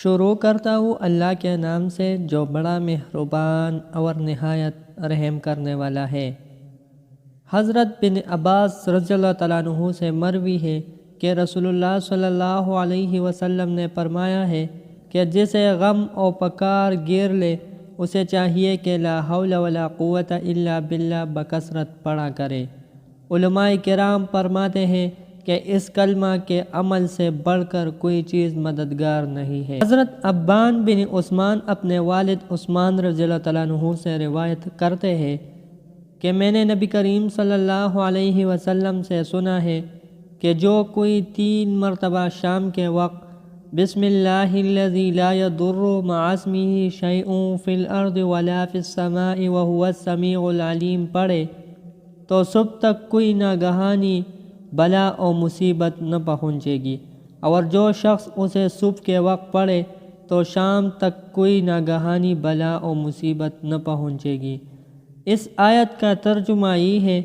شروع کرتا ہوں اللہ کے نام سے جو بڑا مہربان اور نہایت رحم کرنے والا ہے۔ حضرت بن عباس رضی اللہ تعالیٰ عنہ سے مروی ہے کہ رسول اللہ صلی اللہ علیہ وسلم نے فرمایا ہے کہ جسے غم و پکار گیر لے اسے چاہیے کہ لا حول ولا قوت الا باللہ بکثرت پڑھا کرے۔ علماء کرام فرماتے ہیں کہ اس کلمہ کے عمل سے بڑھ کر کوئی چیز مددگار نہیں ہے۔ حضرت عبان بن عثمان اپنے والد عثمان رضی اللہ تعالیٰ عنہ سے روایت کرتے ہیں کہ میں نے نبی کریم صلی اللہ علیہ وسلم سے سنا ہے کہ جو کوئی 3 مرتبہ شام کے وقت بسم اللہ الذی لا یضر مع اسمہ شیء فی الارض ولا فی السماء وہو السمیع العلیم پڑھے تو صبح تک کوئی ناگہانی بلا و مصیبت نہ پہنچے گی، اور جو شخص اسے صبح کے وقت پڑھے تو شام تک کوئی ناگہانی بلا و مصیبت نہ پہنچے گی۔ اس آیت کا ترجمہ یہ ہے: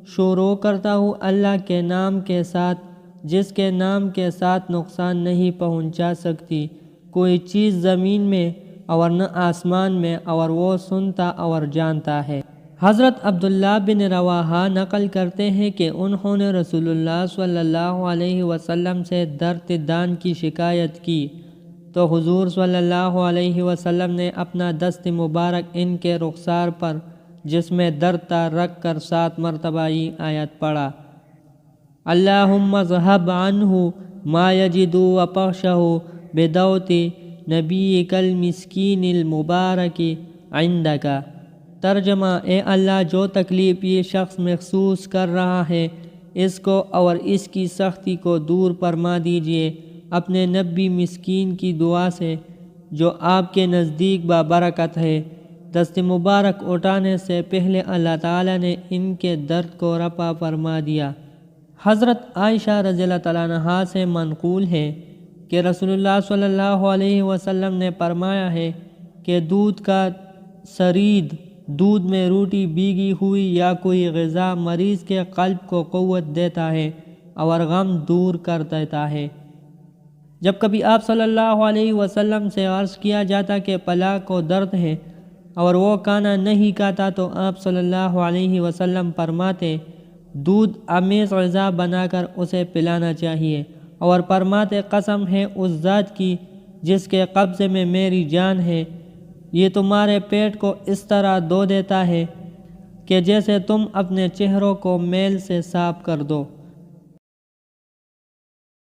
شروع کرتا ہوں اللہ کے نام کے ساتھ جس کے نام کے ساتھ نقصان نہیں پہنچا سکتی کوئی چیز زمین میں اور نہ آسمان میں، اور وہ سنتا اور جانتا ہے۔ حضرت عبداللہ بن رواحہ نقل کرتے ہیں کہ انہوں نے رسول اللہ صلی اللہ علیہ وسلم سے درد دان کی شکایت کی تو حضور صلی اللہ علیہ وسلم نے اپنا دست مبارک ان کے رخسار پر جس میں درد تھا رکھ کر 7 مرتبہ یہ آیت پڑھا: اللہم اذھب عنہ ما یجد وبخشہ بدعوت نبیک المسکین المبارک عندک۔ ترجمہ: اے اللہ، جو تکلیف یہ شخص محسوس کر رہا ہے اس کو اور اس کی سختی کو دور فرما دیجیے اپنے نبی مسکین کی دعا سے جو آپ کے نزدیک بابرکت ہے۔ دست مبارک اٹھانے سے پہلے اللہ تعالیٰ نے ان کے درد کو رفع فرما دیا۔ حضرت عائشہ رضی اللہ تعالیٰ عنہا سے منقول ہے کہ رسول اللہ صلی اللہ علیہ وسلم نے فرمایا ہے کہ دودھ کا ثرید، دودھ میں روٹی بھیگی ہوئی یا کوئی غذا مریض کے قلب کو قوت دیتا ہے اور غم دور کر دیتا ہے۔ جب کبھی آپ صلی اللہ علیہ وسلم سے عرض کیا جاتا کہ فلاں کو درد ہے اور وہ کھانا نہیں کھاتا تو آپ صلی اللہ علیہ وسلم فرماتے دودھ آمیز غذا بنا کر اسے پلانا چاہیے، اور فرماتے قسم ہے اس ذات کی جس کے قبضے میں میری جان ہے، یہ تمہارے پیٹ کو اس طرح دھو دیتا ہے کہ جیسے تم اپنے چہروں کو میل سے صاف کر دو۔